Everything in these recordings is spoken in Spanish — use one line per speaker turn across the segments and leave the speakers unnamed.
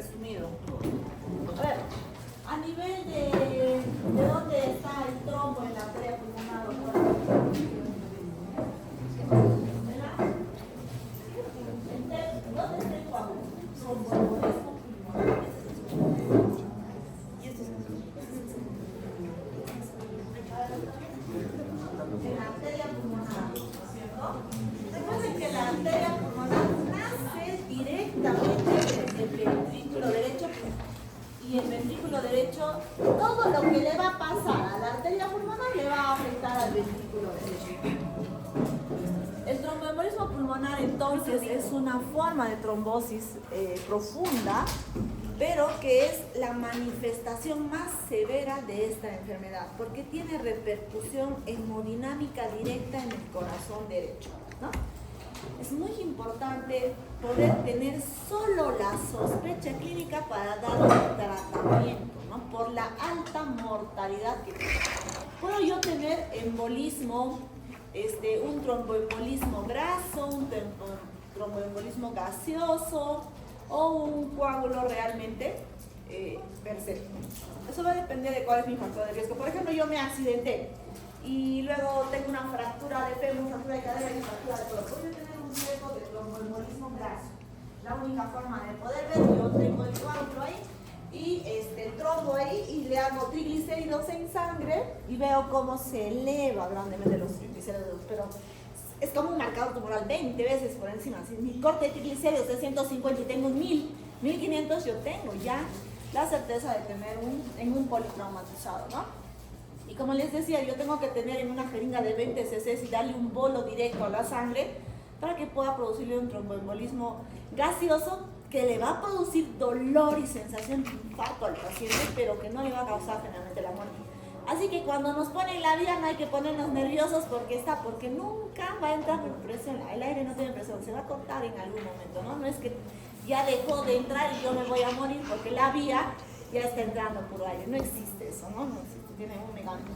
resumido. A ver, a nivel de dónde está el trombo en la arteria pulmonar, ¿dónde está el coágulo? Tromboembolismo pulmonar. En la arteria pulmonar, ¿cierto? Recuerden que la arteria pulmonar nace directamente desde el ventrículo derecho, y el ventrículo derecho, todo lo que le va a pasar a la arteria pulmonar le va a afectar al ventrículo derecho. El tromboembolismo pulmonar entonces es una forma de trombosis profunda, pero que es la manifestación más severa de esta enfermedad, porque tiene repercusión hemodinámica directa en el corazón derecho, ¿no? Es muy importante poder tener solo la sospecha clínica para dar tratamiento, ¿no? Por la alta mortalidad que tiene. Puedo yo tener embolismo, un tromboembolismo graso, un tromboembolismo gaseoso o un coágulo realmente per se. Eso va a depender de cuál es mi factor de riesgo. Por ejemplo, yo me accidenté y luego tengo una fractura de fémur, fractura de cadera y fractura de codo. Voy a tener un riesgo de tromboembolismo graso. La única forma de poder ver, yo tengo el coágulo ahí y el trombo ahí, y le hago triglicéridos en sangre y veo cómo se eleva grandemente los triglicéridos, pero es como un marcador tumoral 20 veces por encima. Si mi corte de triglicéridos es 150 y tengo un 1000, 1500, yo tengo ya la certeza de tener un politraumatizado, ¿no? Y como les decía, yo tengo que tener en una jeringa de 20 cc y darle un bolo directo a la sangre para que pueda producirle un tromboembolismo gaseoso que le va a producir dolor y sensación de infarto al paciente, pero que no le va a causar generalmente la muerte. Así que cuando nos ponen la vía no hay que ponernos nerviosos porque nunca va a entrar por presión, el aire no tiene presión, se va a cortar en algún momento, ¿no? No es que ya dejó de entrar y yo me voy a morir porque la vía ya está entrando por aire, no existe eso, ¿no? No existe, tiene un mecanismo.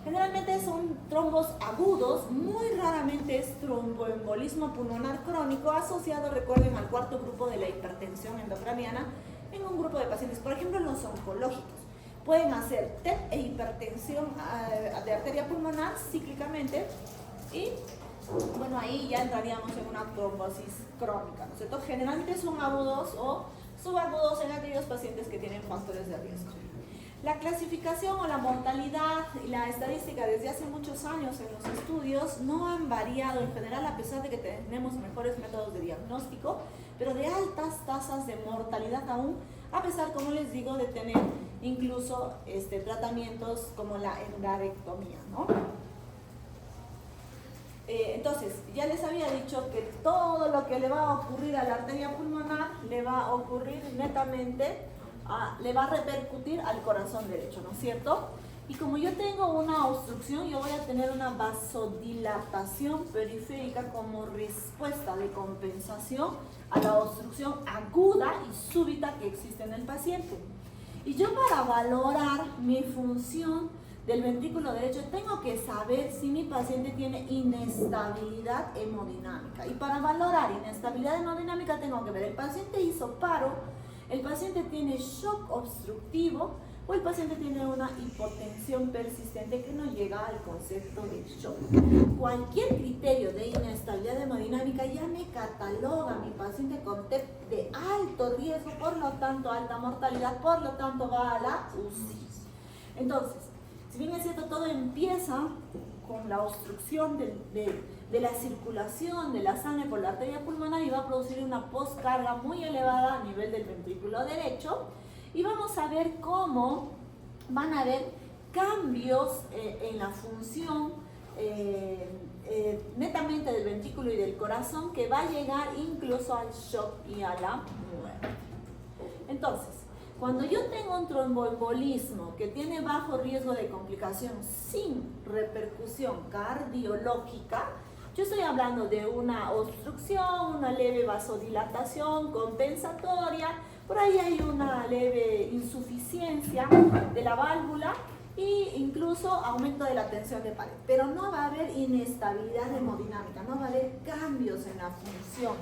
Generalmente son trombos agudos, muy raramente es tromboembolismo pulmonar crónico asociado, recuerden, al cuarto grupo de la hipertensión endocraniana en un grupo de pacientes, por ejemplo los oncológicos. Pueden hacer TEP e hipertensión de arteria pulmonar cíclicamente y, bueno, ahí ya entraríamos en una trombosis crónica, ¿no es cierto? Generalmente son agudos o subagudos en aquellos pacientes que tienen factores de riesgo. La clasificación o la mortalidad y la estadística desde hace muchos años en los estudios no han variado en general, a pesar de que tenemos mejores métodos de diagnóstico, pero de altas tasas de mortalidad aún, a pesar, como les digo, de tener incluso tratamientos como la endarectomía, ¿no? Entonces, ya les había dicho que todo lo que le va a ocurrir a la arteria pulmonar le va a ocurrir netamente, le va a repercutir al corazón derecho, ¿no es cierto? Y como yo tengo una obstrucción, yo voy a tener una vasodilatación periférica como respuesta de compensación a la obstrucción aguda y súbita que existe en el paciente. Y yo, para valorar mi función del ventrículo derecho, tengo que saber si mi paciente tiene inestabilidad hemodinámica. Y para valorar inestabilidad hemodinámica tengo que ver, el paciente hizo paro, el paciente tiene shock obstructivo o el paciente tiene una hipotensión persistente que no llega al concepto de shock. Cualquier criterio de inestabilidad hemodinámica ya me cataloga a mi paciente con TEP de alto riesgo, por lo tanto alta mortalidad, por lo tanto va a la UCI. Entonces, si bien es cierto, todo empieza con la obstrucción de la circulación de la sangre por la arteria pulmonar y va a producir una postcarga muy elevada a nivel del ventrículo derecho, y vamos a ver cómo van a haber cambios en la función netamente del ventrículo y del corazón, que va a llegar incluso al shock y a la muerte. Entonces, cuando yo tengo un tromboembolismo que tiene bajo riesgo de complicación sin repercusión cardiológica, yo estoy hablando de una obstrucción, una leve vasodilatación compensatoria, por ahí hay una leve insuficiencia de la válvula e incluso aumento de la tensión de pared, pero no va a haber inestabilidad hemodinámica, no va a haber cambios en la función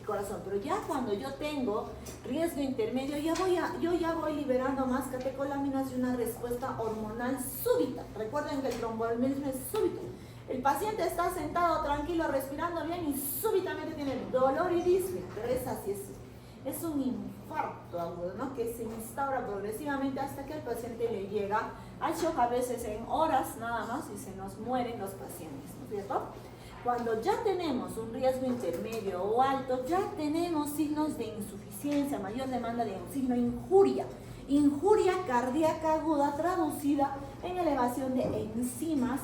corazón. Pero ya cuando yo tengo riesgo intermedio, yo ya voy liberando más catecolaminas y una respuesta hormonal súbita. Recuerden que el tromboembolismo es súbito. El paciente está sentado tranquilo, respirando bien y súbitamente tiene dolor y disnea, pero es así, es un infarto agudo, ¿no? Que se instaura progresivamente hasta que el paciente le llega al shock, a veces en horas nada más, y se nos mueren los pacientes, ¿no es cierto? Cuando ya tenemos un riesgo intermedio o alto, ya tenemos signos de insuficiencia, mayor demanda de oxígeno, injuria cardíaca aguda traducida en elevación de enzimas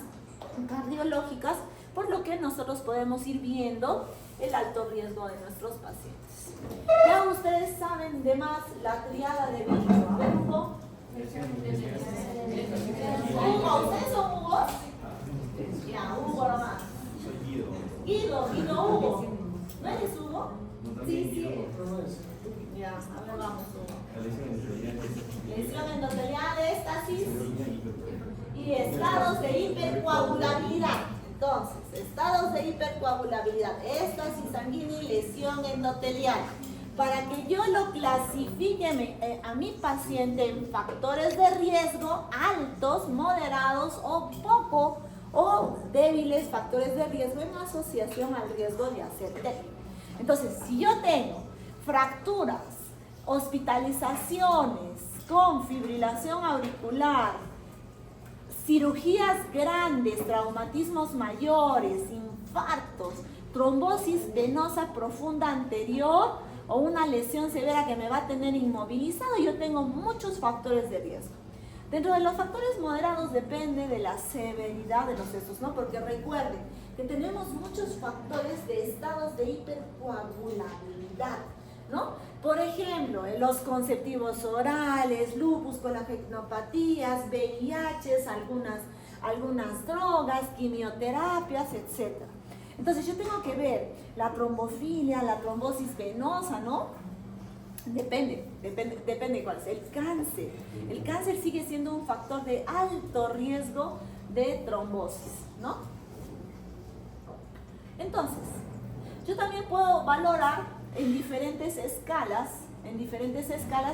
cardiológicas, por lo que nosotros podemos ir viendo el alto riesgo de nuestros pacientes. Ya ustedes saben de más la triada de Virchow. A ver, Hugo. Hugo, ¿ustedes son Hugo? Ya, Hugo nomás. Guido, Hugo. ¿No eres Hugo? Sí. Ya, a ver, vamos, Hugo. Lesión endotelial, éstasis y estados de hipercoagulabilidad. Entonces, estados de hipercoagulabilidad, éstasis sanguínea y lesión endotelial. Para que yo lo clasifique a mi paciente en factores de riesgo altos, moderados o poco o débiles factores de riesgo en asociación al riesgo de hacer TEP. Entonces, si yo tengo fracturas, hospitalizaciones con fibrilación auricular, cirugías grandes, traumatismos mayores, infartos, trombosis venosa profunda anterior o una lesión severa que me va a tener inmovilizado, yo tengo muchos factores de riesgo. Dentro de los factores moderados depende de la severidad de los estos, ¿no? Porque recuerden que tenemos muchos factores de estados de hipercoagulabilidad, ¿no? Por ejemplo, los conceptivos orales, lupus, colanogenopatías, VIH, algunas drogas, quimioterapias, etc. Entonces yo tengo que ver la trombofilia, la trombosis venosa, ¿no? Depende cuál es. El cáncer sigue siendo un factor de alto riesgo de trombosis, ¿no? Entonces, yo también puedo valorar en diferentes escalas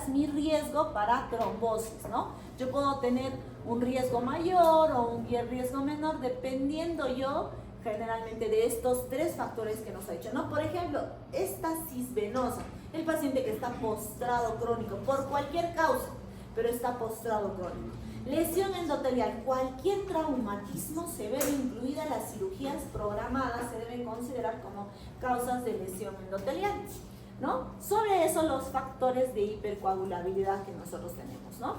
mi riesgo para trombosis, ¿no? Yo puedo tener un riesgo mayor o un riesgo menor dependiendo yo generalmente de estos tres factores que nos ha dicho, ¿no? Por ejemplo, éstasis venosa, el paciente que está postrado crónico por cualquier causa, pero está postrado crónico. Lesión endotelial, cualquier traumatismo severo, incluida las cirugías programadas, se deben considerar como causas de lesión endotelial, ¿no? Sobre eso los factores de hipercoagulabilidad que nosotros tenemos, ¿no?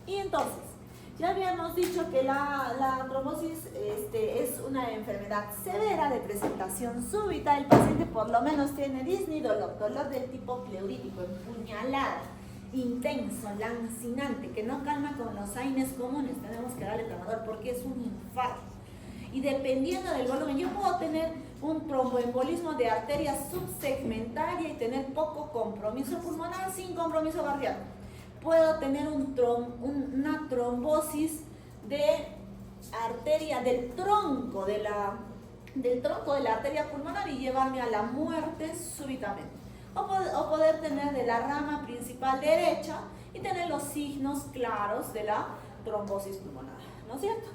Y entonces, ya habíamos dicho que la trombosis es una enfermedad severa de presentación súbita. El paciente por lo menos tiene disney, dolor del tipo pleurítico, empuñalada, intenso, lancinante, que no calma con los AINES comunes. Tenemos que darle tramador porque es un infarto. Y dependiendo del volumen, yo puedo tener un tromboembolismo de arteria subsegmentaria y tener poco compromiso pulmonar sin compromiso cardíaco. Puedo tener una trombosis de arteria del tronco de la arteria pulmonar y llevarme a la muerte súbitamente. O poder tener de la rama principal derecha y tener los signos claros de la trombosis pulmonar, ¿no es cierto?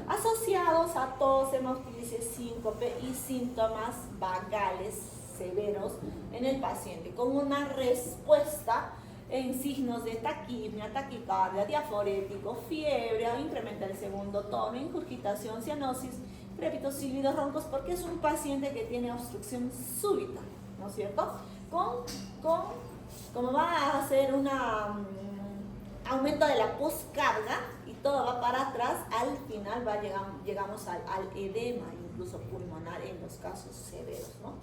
Asociados a tos, hemoptisis, síncope y síntomas vagales severos en el paciente, con una respuesta en signos de taquipnea, taquicardia, diaforético, fiebre, o incrementa el segundo tono, ingurgitación, cianosis, crépitos, silbidos, roncos, porque es un paciente que tiene obstrucción súbita, ¿no es cierto? Como va a hacer un aumento de la poscarga y todo va para atrás, al final llegamos al edema, incluso pulmonar en los casos severos, ¿no?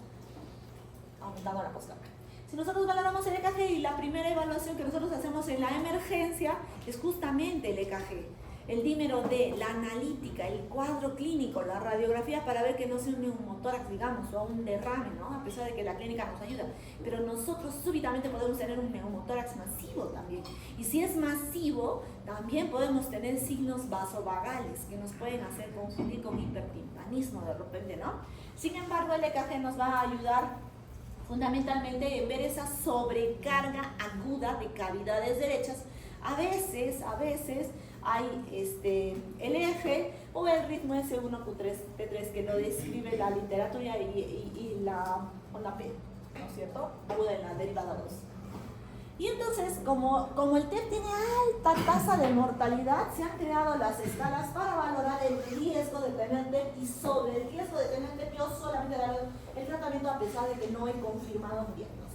Aumentando la poscarga. Si nosotros valoramos el EKG y la primera evaluación que nosotros hacemos en la emergencia es justamente el EKG. el dímero D, la analítica, el cuadro clínico, la radiografía para ver que no sea un neumotórax, digamos, o un derrame, ¿no? A pesar de que la clínica nos ayuda. Pero nosotros súbitamente podemos tener un neumotórax masivo también. Y si es masivo, también podemos tener signos vasovagales que nos pueden hacer confundir con hipertimpanismo de repente, ¿no? Sin embargo, el EKG nos va a ayudar fundamentalmente en ver esa sobrecarga aguda de cavidades derechas. A veces hay el eje o el ritmo S1Q3P3 que lo describe la literatura y la P, ¿no es cierto? Aguda en la derivada 2. Y entonces, como el TEP tiene alta tasa de mortalidad, se han creado las escalas para valorar el riesgo de tener TEP, y sobre el riesgo de tener TEP yo solamente daré el tratamiento a pesar de que no he confirmado un diagnóstico.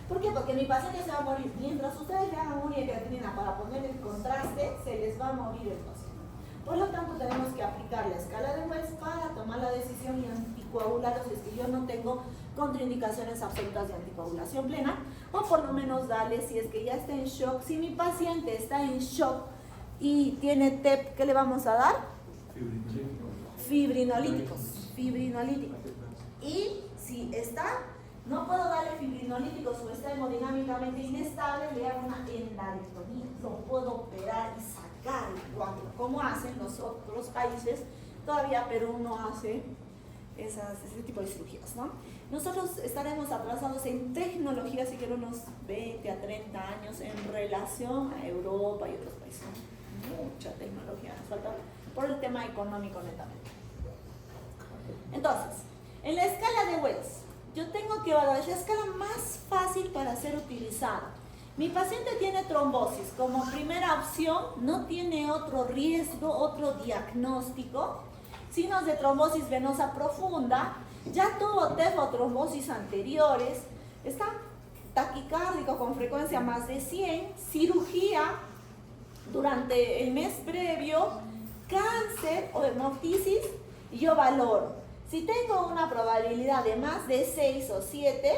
¿Por qué? Porque mi paciente se va a morir. Mientras ustedes le hagan una creatinina para poner el contraste, se les va a morir el paciente. Por lo tanto, tenemos que aplicar la escala de Wells para tomar la decisión y anticoagularlos si es que yo no tengo contraindicaciones absolutas de anticoagulación plena, o por lo menos darle si es que ya está en shock. Si mi paciente está en shock y tiene TEP, ¿qué le vamos a dar? Fibrinolíticos. Y si está, no puedo darle fibrinolíticos o está hemodinámicamente inestable, le hago una endarterectomía. Lo puedo operar y sacar el coágulo, como hacen los otros países. Todavía Perú no hace ese tipo de cirugías, ¿no? Nosotros estaremos atrasados en tecnología, así que unos 20 a 30 años en relación a Europa y otros países. Mucha tecnología nos falta por el tema económico netamente. Entonces, en la escala de Wells, yo tengo que evaluar la escala más fácil para ser utilizada. Mi paciente tiene trombosis como primera opción, no tiene otro riesgo, otro diagnóstico. Signos de trombosis venosa profunda, ya tuvo TEP o trombosis anteriores, está taquicárdico con frecuencia más de 100, cirugía durante el mes previo, cáncer o hemoptisis, y yo valoro. Si tengo una probabilidad de más de 6 o 7,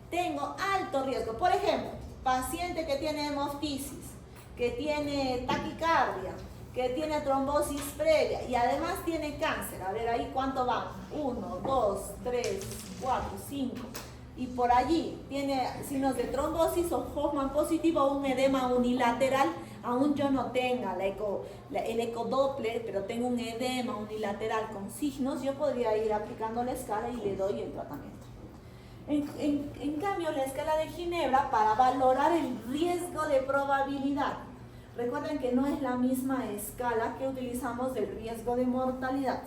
tengo alto riesgo. Por ejemplo, paciente que tiene hemoptisis, que tiene taquicardia, que tiene trombosis previa y además tiene cáncer. A ver ahí cuánto va. 1, 2, 3, 4, 5. Y por allí tiene signos de trombosis o Hoffman positivo o un edema unilateral. Aún yo no tenga el ecodoppler, pero tengo un edema unilateral con signos, yo podría ir aplicando la escala y le doy el tratamiento. En cambio, la escala de Ginebra, para valorar el riesgo de probabilidad. Recuerden que no es la misma escala que utilizamos del riesgo de mortalidad,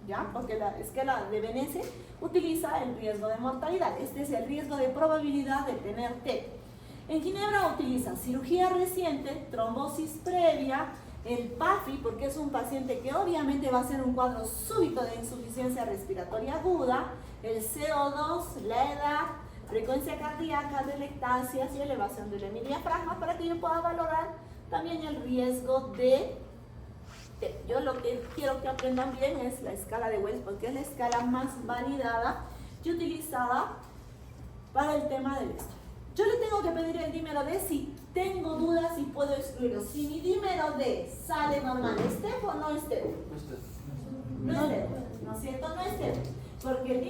¿ya? Porque la escala de Venese utiliza el riesgo de mortalidad. Este es el riesgo de probabilidad de tener TEP. En Ginebra utiliza cirugía reciente, trombosis previa, el PAFI, porque es un paciente que obviamente va a ser un cuadro súbito de insuficiencia respiratoria aguda, el CO2, la edad, frecuencia cardíaca, delectasias y elevación del hemidiafragma, para que yo pueda valorar también el riesgo de TEP. Yo lo que quiero que aprendan bien es la escala de Wells, porque es la escala más validada y utilizada para el tema del esto. Yo le tengo que pedir el dímero D si tengo dudas y puedo excluirlo. Si mi dímero D sale normal, ¿es TEP o no es TEP? No es TEP, ¿no es cierto? No es TEP. Porque el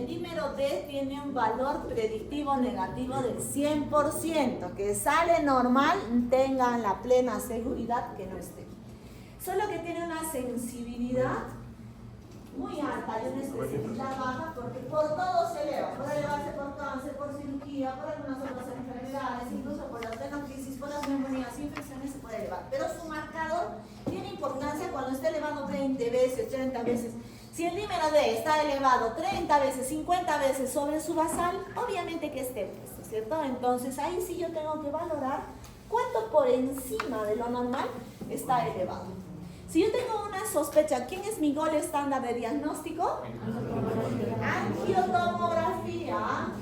dímero D tiene un valor predictivo negativo del 100%, que sale normal, tengan la plena seguridad que no esté. Solo que tiene una sensibilidad muy alta y una especificidad baja, porque por todo se eleva. Puede elevarse por cáncer, por cirugía, por algunas otras enfermedades, incluso por la adenocrisis, por las neumonías, infecciones se puede elevar. Pero su marcador tiene importancia cuando está elevado 20 veces, 30 veces. Si el dímero D está elevado 30 veces, 50 veces sobre su basal, obviamente que es TEP, ¿cierto? Entonces ahí sí yo tengo que valorar cuánto por encima de lo normal está elevado. Si yo tengo una sospecha, ¿quién es mi gol estándar de diagnóstico? Angiotomografía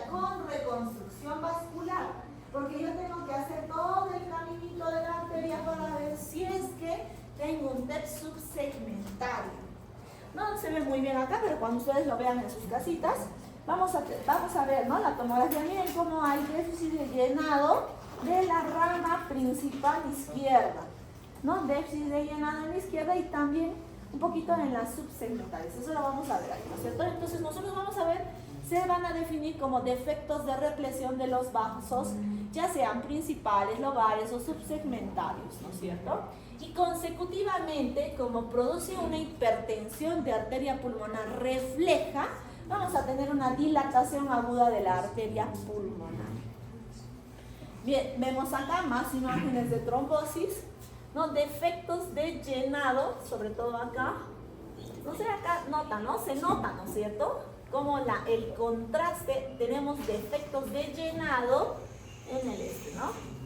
con reconstrucción vascular. Porque yo tengo que hacer todo el caminito de la arteria para ver si es que tengo un TEP subsegmentario. No se ve muy bien acá, pero cuando ustedes lo vean en sus casitas, vamos a ver, ¿no? La tomografía, miren cómo hay déficit de llenado de la rama principal izquierda, ¿no? Déficit de llenado en la izquierda y también un poquito en las subsegmentales. Eso lo vamos a ver ahí, ¿no es cierto? Entonces nosotros vamos a ver, se van a definir como defectos de represión de los vasos, ya sean principales, lobales o subsegmentarios, ¿no es cierto? Y consecutivamente, como produce una hipertensión de arteria pulmonar refleja, vamos a tener una dilatación aguda de la arteria pulmonar. Bien, vemos acá más imágenes de trombosis, ¿no? Defectos de llenado, sobre todo acá. No sé, acá notan, ¿no? Se nota, ¿no es cierto? Como el contraste, tenemos defectos de llenado en el ¿no?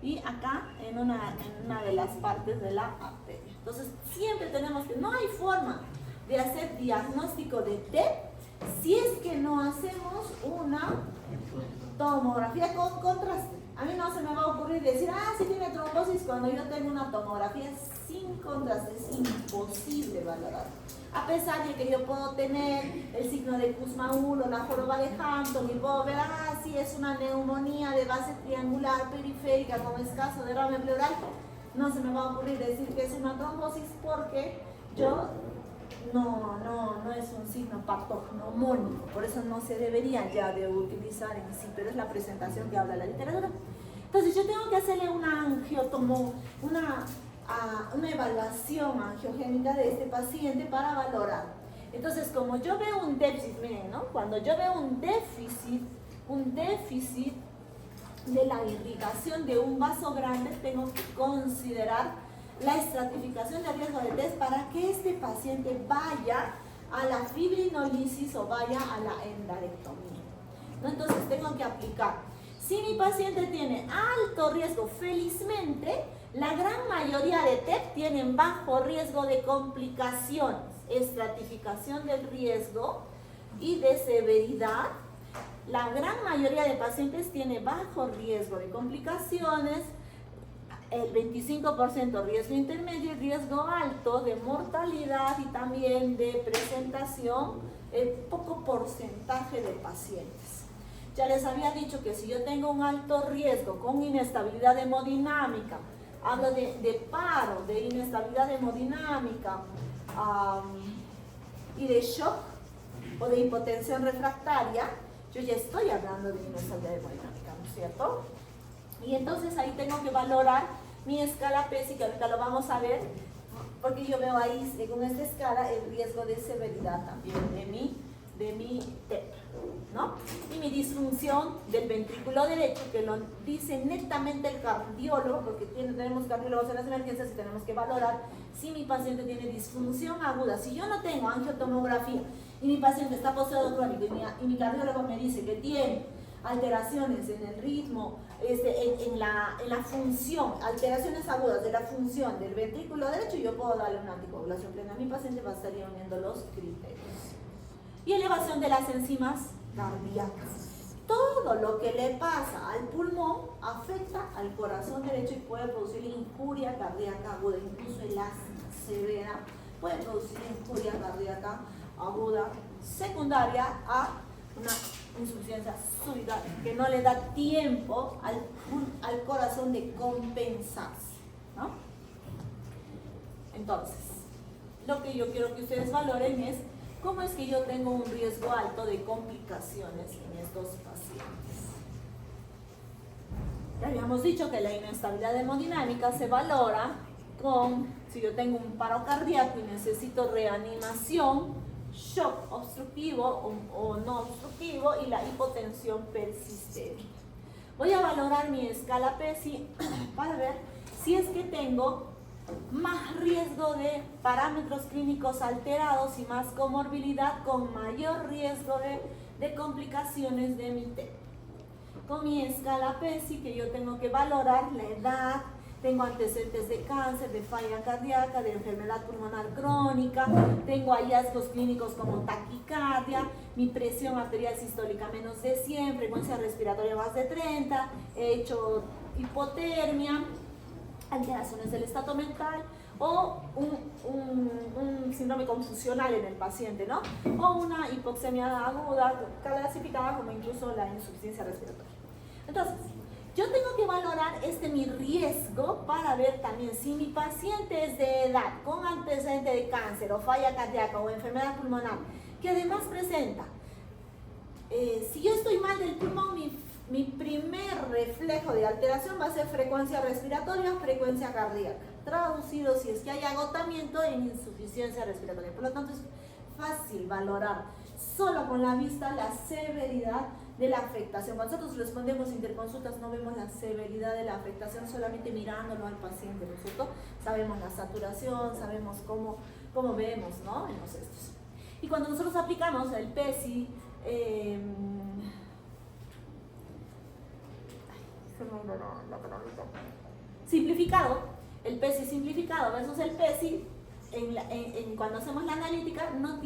Y acá en una de las partes de la arteria. Entonces, siempre tenemos que, no hay forma de hacer diagnóstico de TEP si es que no hacemos una tomografía con contraste. A mí no se me va a ocurrir decir, sí tiene trombosis cuando yo tengo una tomografía sin contraste. Es imposible valorar. A pesar de que yo puedo tener el signo de Kussmaul o la joroba de Hampton y puedo ver, sí es una neumonía de base triangular periférica con escaso derrame pleural, no se me va a ocurrir decir que es una trombosis porque yo no es un signo patognomónico, por eso no se debería ya de utilizar en sí, pero es la presentación que habla la literatura. Entonces yo tengo que hacerle una evaluación angiogénica de este paciente para valorar. Entonces, como yo veo un déficit, miren, ¿no? Cuando yo veo un déficit de la irrigación de un vaso grande, tengo que considerar la estratificación de riesgo de test para que este paciente vaya a la fibrinolisis o vaya a la endarectomía, ¿no? Entonces tengo que aplicar. Si mi paciente tiene alto riesgo, felizmente, la gran mayoría de TEP tienen bajo riesgo de complicaciones, estratificación del riesgo y de severidad. La gran mayoría de pacientes tiene bajo riesgo de complicaciones, el 25% riesgo intermedio y riesgo alto de mortalidad y también de presentación, el poco porcentaje de pacientes. Ya les había dicho que si yo tengo un alto riesgo con inestabilidad hemodinámica, hablo de paro, de inestabilidad hemodinámica y de shock o de hipotensión refractaria, yo ya estoy hablando de inestabilidad hemodinámica, ¿no es cierto? Y entonces ahí tengo que valorar mi escala PESI, que ahorita lo vamos a ver, porque yo veo ahí, según esta escala, el riesgo de severidad también de mi TEP, ¿no? Y mi disfunción del ventrículo derecho, que lo dice netamente el cardiólogo, porque tenemos cardiólogos en las emergencias y tenemos que valorar si mi paciente tiene disfunción aguda. Si yo no tengo angiotomografía y mi paciente está postrado crónico y mi cardiólogo me dice que tiene alteraciones en el ritmo, en la función, alteraciones agudas de la función del ventrículo derecho, yo puedo darle una anticoagulación plena a mi paciente, va a estar uniendo los criterios. Y elevación de las enzimas cardíacas. Todo lo que le pasa al pulmón afecta al corazón derecho y puede producir injuria cardíaca aguda, incluso el asma severa puede producir injuria cardíaca aguda secundaria a una insuficiencia súbita que no le da tiempo al corazón de compensarse, ¿no? Entonces, lo que yo quiero que ustedes valoren es cómo es que yo tengo un riesgo alto de complicaciones en estos pacientes. Ya habíamos dicho que la inestabilidad hemodinámica se valora con, si yo tengo un paro cardíaco y necesito reanimación, shock obstructivo o no obstructivo y la hipotensión persistente. Voy a valorar mi escala PESI para ver si es que tengo más riesgo de parámetros clínicos alterados y más comorbilidad con mayor riesgo de complicaciones de mi TEP. Con mi escala PESI, que yo tengo que valorar la edad, tengo antecedentes de cáncer, de falla cardíaca, de enfermedad pulmonar crónica, tengo hallazgos clínicos como taquicardia, mi presión arterial sistólica menos de 100, frecuencia respiratoria más de 30, he hecho hipotermia, alteraciones del estado mental o un síndrome confusional en el paciente, ¿no? O una hipoxemia aguda clasificada como incluso la insuficiencia respiratoria. Entonces, yo tengo que valorar mi riesgo para ver también si mi paciente es de edad, con antecedente de cáncer o falla cardíaca o enfermedad pulmonar, que además presenta. Si yo estoy mal del pulmón, mi primer reflejo de alteración va a ser frecuencia respiratoria, frecuencia cardíaca. Traducido, si es que hay agotamiento en insuficiencia respiratoria. Por lo tanto, es fácil valorar solo con la vista la severidad de la afectación. Cuando nosotros respondemos interconsultas no vemos la severidad de la afectación solamente mirándolo al paciente, ¿no es cierto? Sabemos la saturación, sabemos cómo vemos, ¿no? En los estos. Y cuando nosotros aplicamos el PESI, simplificado, el PESI simplificado versus el PESI, cuando hacemos la analítica, no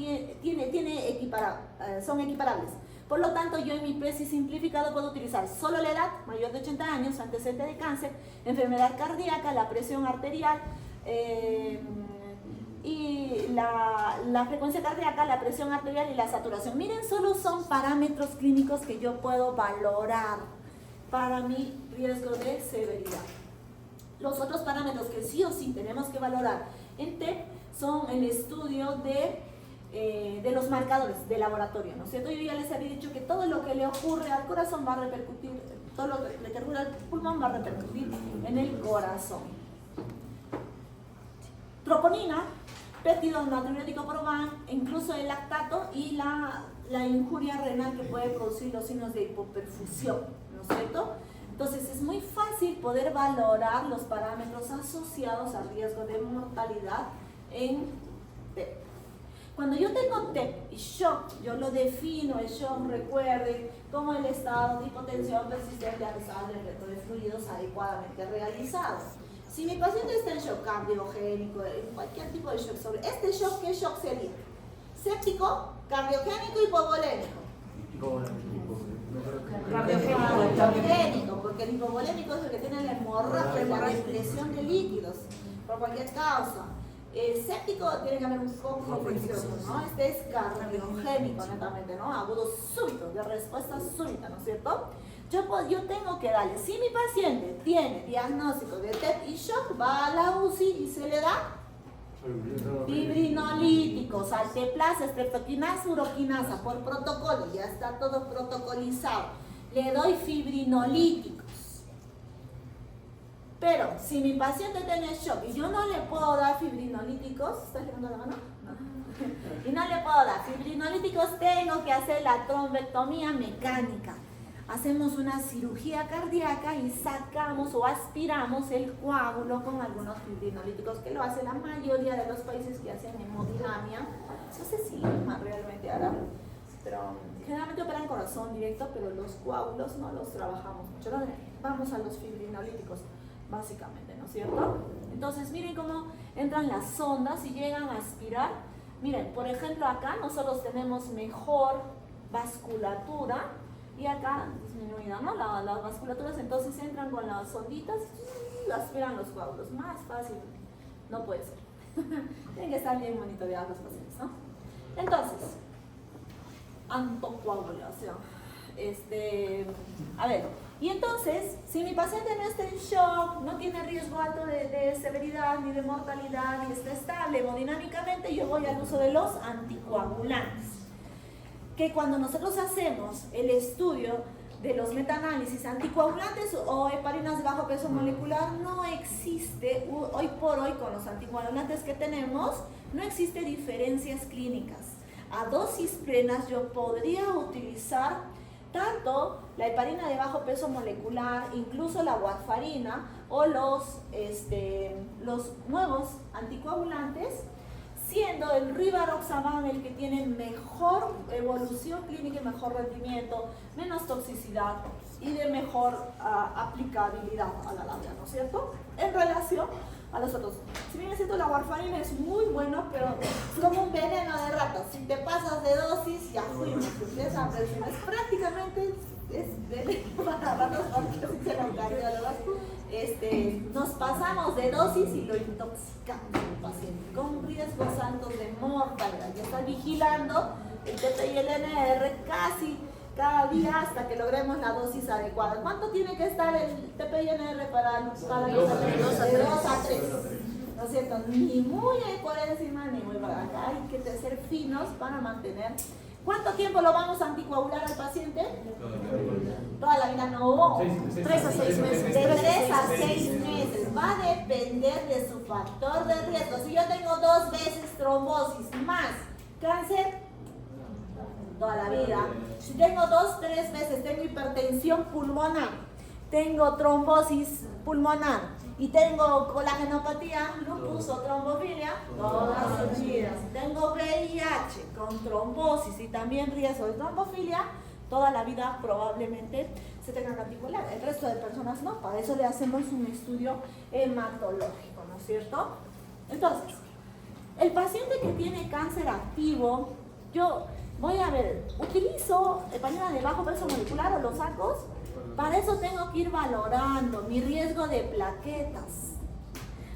son equiparables. Por lo tanto, yo en mi PESI simplificado puedo utilizar solo la edad, mayor de 80 años, antecedente de cáncer, enfermedad cardíaca, la presión arterial, y la frecuencia cardíaca, la presión arterial y la saturación. Miren, solo son parámetros clínicos que yo puedo valorar para mi riesgo de severidad. Los otros parámetros que sí o sí tenemos que valorar en TEP son el estudio de los marcadores de laboratorio, ¿no es cierto? Yo ya les había dicho que todo lo que le ocurre al corazón va a repercutir, todo lo que le ocurre al pulmón va a repercutir en el corazón. Troponina, péptido natriurético proban, incluso el lactato y la injuria renal que puede producir los signos de hipoperfusión, ¿no es cierto? Entonces es muy fácil poder valorar los parámetros asociados al riesgo de mortalidad en TEP. Cuando yo tengo TEP y shock, yo lo defino, el shock, recuerden, como el estado de hipotensión persistente a pesar del reto de fluidos adecuadamente realizado. Si mi paciente está en shock cardiogénico, en cualquier tipo de shock, sobre este shock, ¿qué shock sería? Séptico, cardiogénico y hipovolémico. Cardiogénico, porque el hipovolémico es el que tiene la hemorragia, la represión de líquidos, por cualquier causa. El séptico tiene que haber un foco infeccioso, ¿no? Este es cardiogénico, netamente, ¿no? Agudo súbito, de respuesta súbita, ¿no es cierto? Yo tengo que darle, si mi paciente tiene diagnóstico de TEP y shock, va a la UCI y se le da fibrinolíticos, alteplasa, streptoquinasa, uroquinasa, por protocolo, ya está todo protocolizado. Le doy fibrinolíticos. Pero si mi paciente tiene shock y yo no le puedo dar fibrinolíticos, ¿estás levantando la mano? No. Y no le puedo dar fibrinolíticos, tengo que hacer la trombectomía mecánica. Hacemos una cirugía cardíaca y sacamos o aspiramos el coágulo con algunos fibrinolíticos, que lo hace la mayoría de los países que hacen hemodinamia. No sé si más realmente hará, pero generalmente operan corazón directo, pero los coágulos no los trabajamos mucho. Vamos a los fibrinolíticos, básicamente, ¿no es cierto? Entonces, miren cómo entran las sondas y llegan a aspirar. Miren, por ejemplo, acá nosotros tenemos mejor vasculatura, y acá disminuida, ¿no? Las vasculaturas, entonces entran con las sonditas y aspiran los coágulos. Más fácil no puede ser. Tienen que estar bien monitoreados los pacientes, ¿no? Entonces, anticoagulación. A ver, y entonces, si mi paciente no está en shock, no tiene riesgo alto de severidad ni de mortalidad, ni está estable hemodinámicamente, yo voy al uso de los anticoagulantes. Que cuando nosotros hacemos el estudio de los metaanálisis anticoagulantes o heparinas de bajo peso molecular, no existe, hoy por hoy con los anticoagulantes que tenemos, no existe diferencias clínicas. A dosis plenas yo podría utilizar tanto la heparina de bajo peso molecular, incluso la warfarina o los nuevos anticoagulantes, siendo el rivaroxaban el que tiene mejor evolución clínica y mejor rendimiento, menos toxicidad y de mejor aplicabilidad a la labia, ¿no es cierto? En relación a los otros. Si bien es cierto, la warfarina es muy bueno, pero es como un veneno de ratas. Si te pasas de dosis, ya fuimos. Esa presión es prácticamente veneno para ratas, porque así se los cardiólogos. Nos pasamos de dosis y lo intoxicamos al paciente con riesgos altos altos de mortalidad. Ya estás vigilando el TP y el NR casi cada día hasta que logremos la dosis adecuada. ¿Cuánto tiene que estar el TP y NR para los adultos? De 2 a 3. ¿No es cierto? Ni muy por encima ni muy por acá. Hay que ser finos para mantener. ¿Cuánto tiempo lo vamos a anticoagular al paciente? Toda la vida no.
3 a 6 meses.
De 3 a 6 meses. Va a depender de su factor de riesgo. Si yo tengo 2 veces trombosis más cáncer, toda la vida. Si tengo 2, 3 veces, tengo hipertensión pulmonar, tengo trombosis pulmonar y tengo colagenopatía, lupus o trombofilia, todas sus vidas. Si tengo VIH con trombosis y también riesgo de trombofilia, toda la vida probablemente se tenga que anticoagular. El resto de personas no, para eso le hacemos un estudio hematológico, ¿no es cierto? Entonces, el paciente que tiene cáncer activo, yo voy a ver, utilizo heparina de bajo peso molecular o los sacos. Para eso tengo que ir valorando mi riesgo de plaquetas.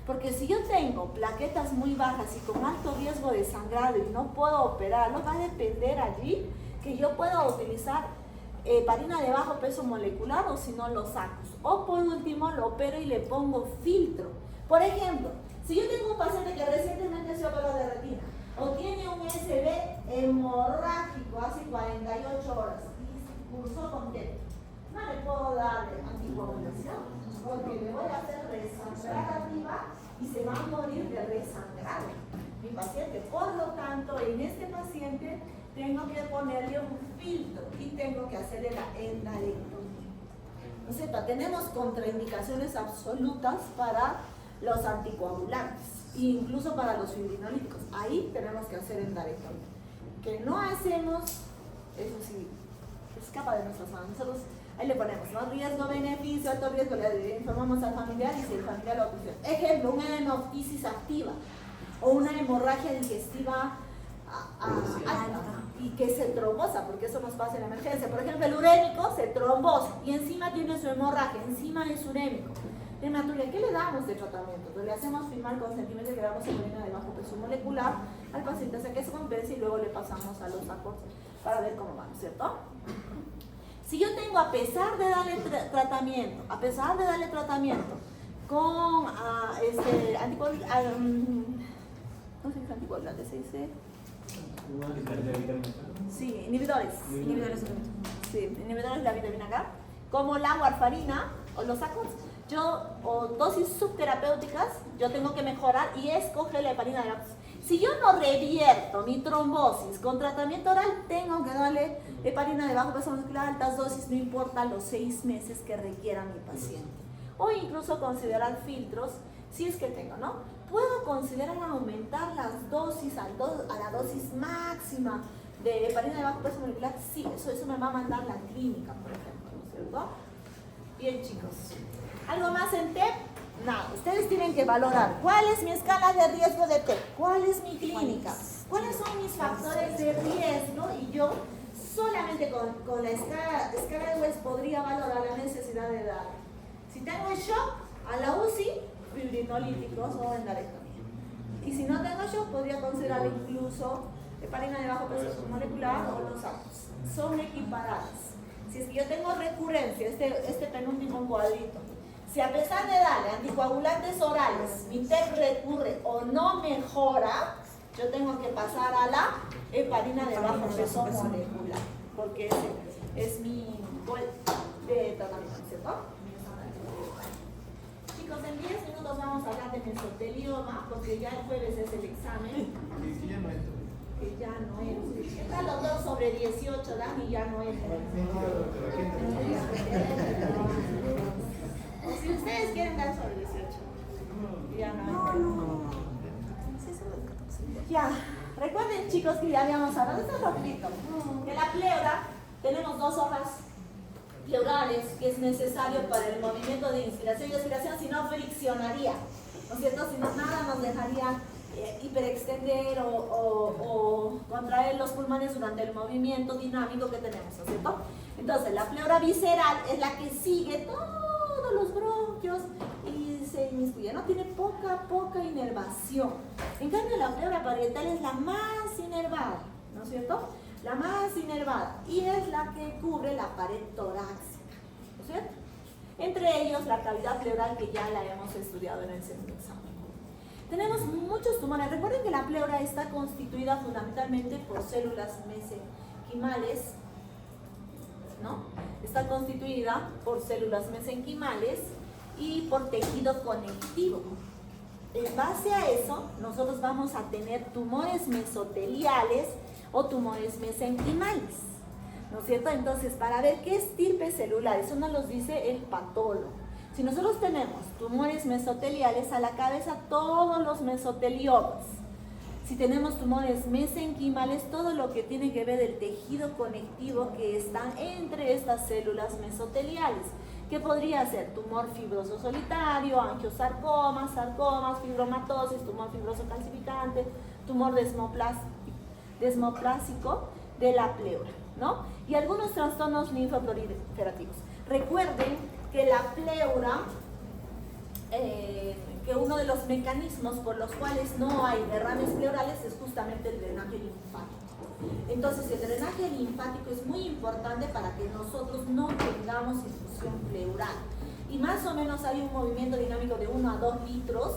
Porque si yo tengo plaquetas muy bajas y con alto riesgo de sangrado y no puedo operarlo, va a depender allí que yo pueda utilizar heparina de bajo peso molecular o si no los sacos. O por último lo opero y le pongo filtro. Por ejemplo, si yo tengo un paciente que recientemente se operó de retina o tiene un SB hemorrágico hace 48 horas y cursó con TEP, no le puedo dar anticoagulación porque le voy a hacer resangrar arriba y se va a morir de resangrar mi paciente. Por lo tanto, en este paciente tengo que ponerle un filtro y tengo que hacerle la endarectomía. ¿No es cierto? Tenemos contraindicaciones absolutas para los anticoagulantes, incluso para los fibrinolíticos. Ahí tenemos que hacer endarectomía. Que no hacemos, eso sí, escapa de nuestras manos. Nosotros ahí le ponemos, ¿no? Riesgo, beneficio, alto riesgo, le informamos al familiar y si el familiar lo puso. Ejemplo, una hemoptisis activa o una hemorragia digestiva alta y que se trombosa, porque eso nos pasa en emergencia. Por ejemplo, el urémico se trombosa y encima tiene su hemorragia, encima es urémico. Hematuria, ¿qué le damos de tratamiento? Pues le hacemos firmar consentimiento y le damos heparina de bajo peso molecular al paciente hasta que se compense y luego le pasamos a los sacos para ver cómo van, ¿cierto? Si yo tengo, a pesar de darle tratamiento con ¿cómo se dice anticoagulante? ¿Se dice? Sí, inhibidores. Sí, inhibidores de la vitamina K, como la warfarina o los sacos. O dosis subterapéuticas, yo tengo que mejorar y escoger la heparina de bajo. Si yo no revierto mi trombosis con tratamiento oral, tengo que darle heparina de bajo peso molecular, altas dosis, no importa los 6 meses que requiera mi paciente. O incluso considerar filtros, si es que tengo, ¿no? Puedo considerar aumentar las dosis a la dosis máxima de heparina de bajo peso molecular. Sí, eso me va a mandar la clínica, por ejemplo, ¿no es cierto? Bien, chicos. ¿Algo más en TEP? Nada. Ustedes tienen que valorar cuál es mi escala de riesgo de TEP, cuál es mi clínica, cuáles son mis factores de riesgo y yo solamente con la escala de Wells podría valorar la necesidad de dar. Si tengo shock, a la UCI, fibrinolíticos o endarectomía. Y si no tengo shock, podría considerar incluso heparina de bajo peso molecular o los sacos. Son equiparadas. Si es que yo tengo recurrencia, este penúltimo cuadrito, si a pesar de darle anticoagulantes orales, mi TEP recurre o no mejora, yo tengo que pasar a la heparina de bajo peso molecular, porque ese es mi gol de tratamiento, ¿cierto? Chicos, en 10 minutos vamos a hablar de mesotelioma, porque ya el jueves es el examen. Que ya no es. ¿Qué tal los dos sobre 18, Dani? Ya no es. O si ustedes quieren dar sobre 18, ya no es. Ya, recuerden, chicos, que ya habíamos hablado, esto es rapidito, que la pleura, tenemos 2 hojas pleurales que es necesario para el movimiento de inspiración y expiración, si no friccionaría, ¿no es cierto? Si no, nada nos dejaría hiperextender o contraer los pulmones durante el movimiento dinámico que tenemos, ¿no es cierto? Entonces, la pleura visceral es la que sigue todos los bronquios y se inmiscuye, ¿no? Tiene poca inervación. En cambio, la pleura parietal es la más inervada, ¿no es cierto? La más inervada, y es la que cubre la pared torácica, ¿no es cierto? Entre ellos, la cavidad pleural, que ya la hemos estudiado en el segundo examen. Tenemos muchos tumores. Recuerden que la pleura está constituida fundamentalmente por células mesenquimales, ¿no? Está constituida por células mesenquimales y por tejido conectivo. En base a eso, nosotros vamos a tener tumores mesoteliales o tumores mesenquimales, ¿no es cierto? Entonces, para ver qué estirpe celular, eso nos lo dice el patólogo. Si nosotros tenemos tumores mesoteliales, a la cabeza todos los mesoteliomas. Si tenemos tumores mesenquimales, todo lo que tiene que ver el tejido conectivo que están entre estas células mesoteliales, que podría ser tumor fibroso solitario, angiosarcomas, sarcomas, fibromatosis, tumor fibroso calcificante, tumor desmoplásico de la pleura, ¿no? Y algunos trastornos linfoproliferativos. Recuerden que la pleura, que uno de los mecanismos por los cuales no hay derrames pleurales es justamente el drenaje linfático. Entonces, el drenaje linfático es muy importante para que nosotros no tengamos efusión pleural. Y más o menos hay un movimiento dinámico de 1 a 2 litros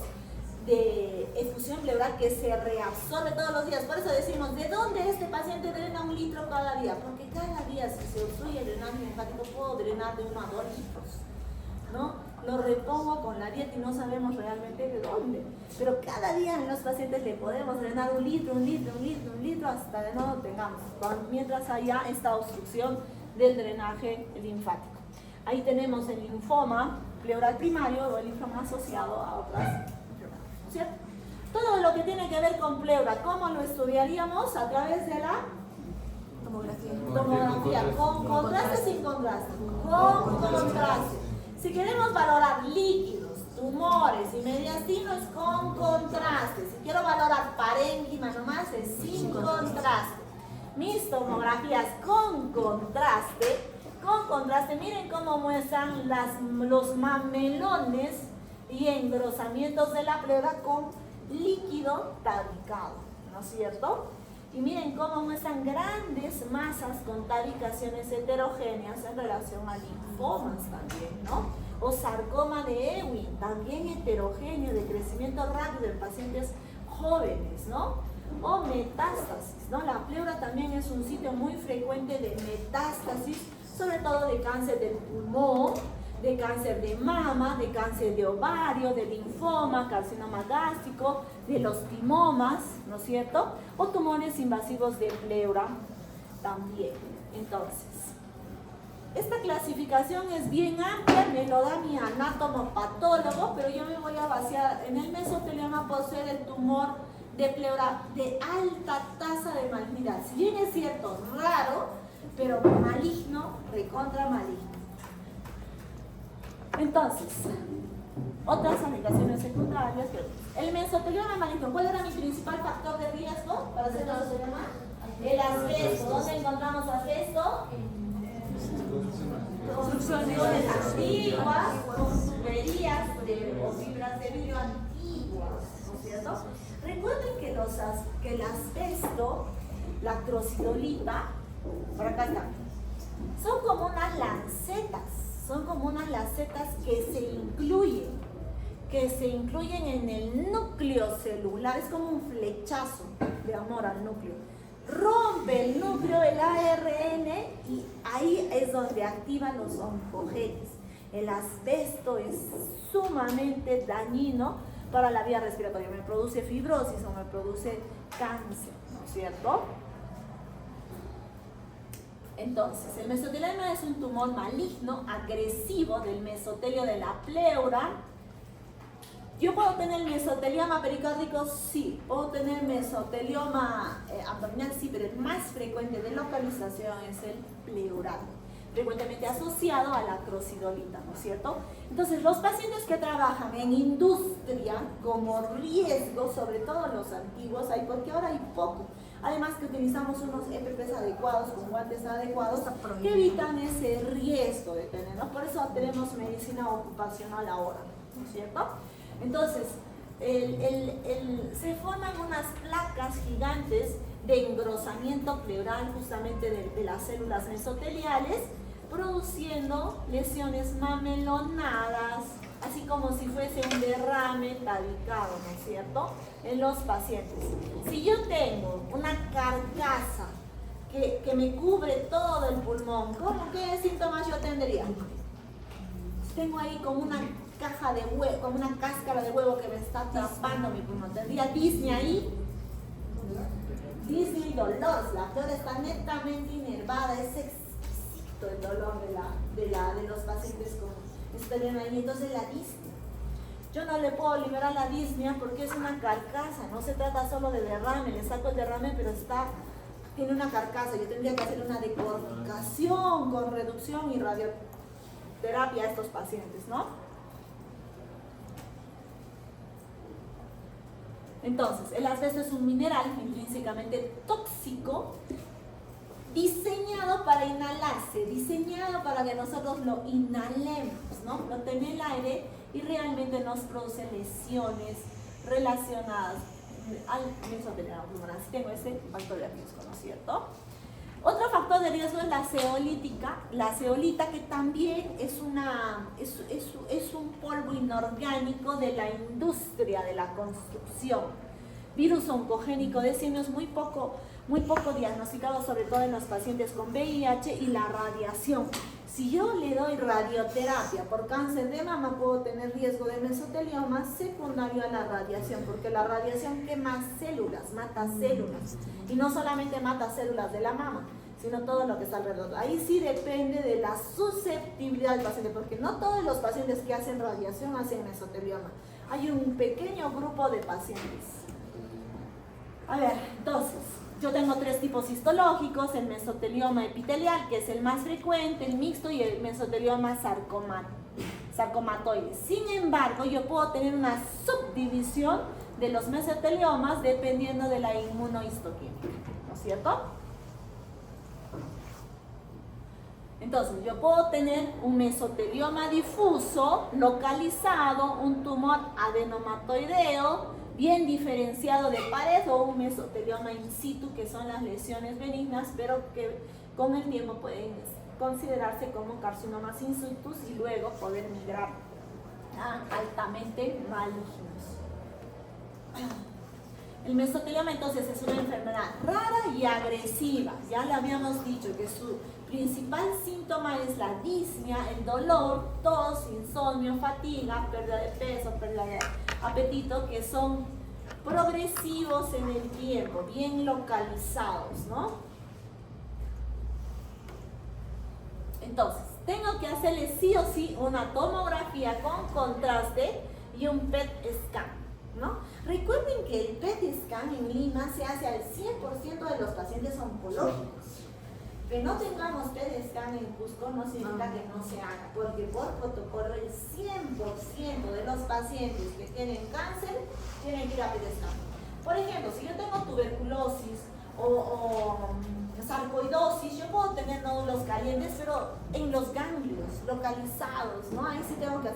de efusión pleural que se reabsorbe todos los días. Por eso decimos, ¿de dónde este paciente drena 1 litro cada día? Porque cada día, si se obstruye el drenaje linfático, puedo drenar de 1 a 2 litros, ¿no? Lo repongo con la dieta y no sabemos realmente de dónde. Pero cada día en los pacientes le podemos drenar 1 litro, 1 litro, 1 litro, 1 litro, hasta de no lo tengamos, mientras haya esta obstrucción del drenaje linfático. Ahí tenemos el linfoma pleural primario o el linfoma asociado a otras enfermedades, ¿cierto? Todo lo que tiene que ver con pleura, ¿cómo lo estudiaríamos? A través de la tomografía, con contraste, sin contraste, con contraste. Si queremos valorar líquidos, tumores y mediastinos, con contraste. Si quiero valorar parénquima nomás, es sin contraste. Mis tomografías con contraste, miren cómo muestran los mamelones y engrosamientos de la pleura con líquido tabicado, ¿no es cierto? Y miren cómo muestran grandes masas con tabicaciones heterogéneas en relación a linfomas también, ¿no? O sarcoma de Ewing, también heterogéneo, de crecimiento rápido en pacientes jóvenes, ¿no? O metástasis, ¿no? La pleura también es un sitio muy frecuente de metástasis, sobre todo de cáncer del pulmón, de cáncer de mama, de cáncer de ovario, de linfoma, carcinoma gástrico, de los timomas, ¿no es cierto? O tumores invasivos de pleura también. Entonces, esta clasificación es bien amplia, me lo da mi anatomopatólogo, pero yo me voy a vaciar. En el mesotelioma posee el tumor de pleura de alta tasa de malignidad. Si bien es cierto, raro, pero maligno, recontra maligno. Entonces, otras aplicaciones secundarias. El mesotelioma maligno, ¿cuál era mi principal factor de riesgo para hacer mesotelioma? El asbesto. ¿Dónde encontramos asbesto? Construcciones antiguas, con tuberías o fibras de vidrio antiguas, ¿no es cierto? Recuerden que el asbesto, la acrocidolita, por acá está, son como unas lancetas que se incluyen en el núcleo celular. Es como un flechazo de amor al núcleo. Rompe el núcleo, el ARN, y ahí es donde activan los oncogenes. El asbesto es sumamente dañino para la vía respiratoria. Me produce fibrosis o me produce cáncer, ¿no es cierto? Entonces, el mesotelioma es un tumor maligno, agresivo del mesotelio de la pleura. ¿Yo puedo tener mesotelioma pericárdico? Sí. ¿Puedo tener mesotelioma abdominal? Sí, pero el más frecuente de localización es el pleural, frecuentemente asociado a la acrocidolita, ¿no es cierto? Entonces, los pacientes que trabajan en industria como riesgo, sobre todo los antiguos, hay porque ahora hay poco. Además que utilizamos unos EPPs adecuados, con guantes adecuados, que evitan ese riesgo de tener, ¿no? Por eso tenemos medicina ocupacional ahora. ¿no es cierto? Entonces, se forman unas placas gigantes de engrosamiento pleural justamente de las células mesoteliales, produciendo lesiones mamelonadas, así como si fuese un derrame tabicado, ¿no es cierto?, en los pacientes. Si yo tengo una carcasa que me cubre todo el pulmón, ¿qué síntomas yo tendría? Tengo ahí como una caja de huevo, como una cáscara de huevo que me está tapando mi pulmón. Tendría disnea ahí, disnea y dolor. La pleura está netamente inervada, es exquisito el dolor de los pacientes con mesotelioma ahí. Entonces la disnea, yo no le puedo liberar la disnea porque es una carcasa, no se trata solo de derrame, le saco el derrame, pero tiene una carcasa. Yo tendría que hacer una decorticación con reducción y radioterapia a estos pacientes, ¿no? Entonces, el asbesto es un mineral intrínsecamente tóxico, diseñado para inhalarse, diseñado para que nosotros lo inhalemos, ¿no? Lo tenemos en el aire y realmente nos produce lesiones relacionadas al mesotelioma pulmonar. Si tengo ese factor de riesgo, ¿no es cierto? Otro factor de riesgo es la zeolita, que también es un polvo inorgánico de la industria de la construcción. Virus oncogénico de simios muy poco diagnosticado, sobre todo en los pacientes con VIH, y la radiación. Si yo le doy radioterapia por cáncer de mama, puedo tener riesgo de mesotelioma secundario a la radiación, porque la radiación quema células, mata células, y no solamente mata células de la mama, sino todo lo que está alrededor. Ahí sí depende de la susceptibilidad del paciente, porque no todos los pacientes que hacen radiación hacen mesotelioma. Hay un pequeño grupo de pacientes. A ver, entonces, yo tengo 3 tipos histológicos: el mesotelioma epitelial, que es el más frecuente, el mixto, y el mesotelioma sarcomatoide. Sin embargo, yo puedo tener una subdivisión de los mesoteliomas dependiendo de la inmunohistoquímica, ¿no es cierto? Entonces, yo puedo tener un mesotelioma difuso, localizado, un tumor adenomatoideo, bien diferenciado de pared, o un mesotelioma in situ, que son las lesiones benignas, pero que con el tiempo pueden considerarse como carcinomas in situ y luego poder migrar a altamente malignos. El mesotelioma entonces es una enfermedad rara y agresiva. Ya le habíamos dicho que su principal síntoma es la disnea, el dolor, tos, insomnio, fatiga, pérdida de peso, pérdida de apetito, que son progresivos en el tiempo, bien localizados, ¿no? Entonces, tengo que hacerle sí o sí una tomografía con contraste y un PET scan, ¿no? Recuerden que el PET scan en Lima se hace al 100% de los pacientes oncológicos. Que no tengamos PET scan en Cusco no significa que no se haga, porque por protocolo el 100% de los pacientes que tienen cáncer tienen que ir a PET scan. Por ejemplo, si yo tengo tuberculosis o sarcoidosis, yo puedo tener nódulos calientes, pero en los ganglios localizados, ¿no? Ahí sí tengo que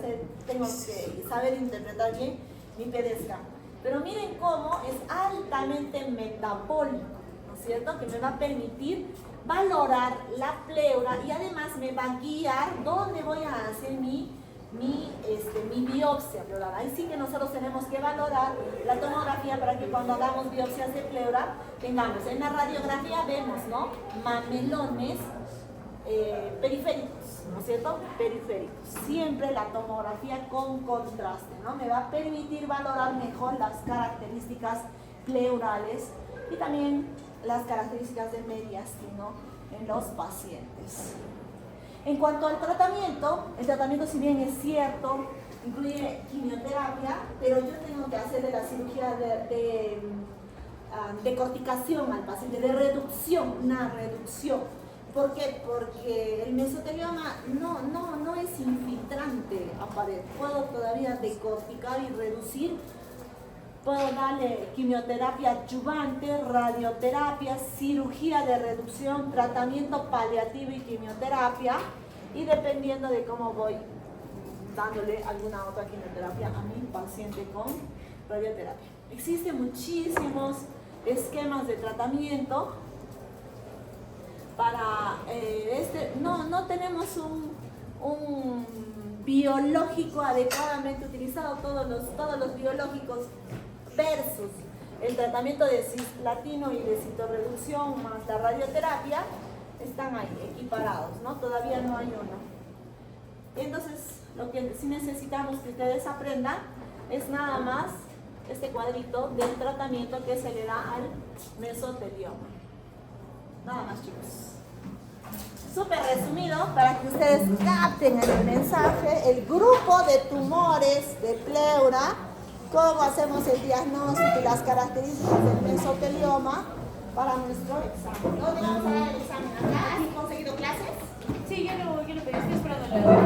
saber interpretar bien mi PET scan. Pero miren cómo es altamente metabólico, ¿no es cierto? Que me va a permitir valorar la pleura y además me va a guiar dónde voy a hacer mi biopsia pleural. Ahí sí que nosotros tenemos que valorar la tomografía para que cuando hagamos biopsias de pleura tengamos. En la radiografía vemos, ¿no?, mamelones periféricos, ¿no es cierto? Periféricos. Siempre la tomografía con contraste, ¿no? Me va a permitir valorar mejor las características pleurales y también las características de mediastino en los pacientes. En cuanto al tratamiento, el tratamiento, si bien es cierto, incluye quimioterapia, pero yo tengo que hacerle la cirugía de corticación al paciente, de reducción, una reducción. ¿Por qué? Porque el mesotelioma no es infiltrante a pared. Puedo todavía decorticar y reducir. Puedo darle quimioterapia adyuvante, radioterapia, cirugía de reducción, tratamiento paliativo y quimioterapia, y dependiendo de cómo voy dándole alguna otra quimioterapia a mi paciente con radioterapia. Existen muchísimos esquemas de tratamiento para no tenemos un biológico adecuadamente utilizado. Todos los biológicos versus el tratamiento de cisplatino y de citorreducción más la radioterapia están ahí equiparados, ¿no? Todavía no hay uno. Entonces, lo que sí necesitamos que ustedes aprendan es nada más este cuadrito del tratamiento que se le da al mesotelioma. Nada más, chicos. Súper resumido para que ustedes capten el mensaje, el grupo de tumores de pleura, cómo hacemos el diagnóstico y las características del mesotelioma para nuestro examen. ¿Dónde vamos a dar el examen? ¿Acá? ¿Has conseguido clases?
Sí, yo lo pedí, estoy esperando la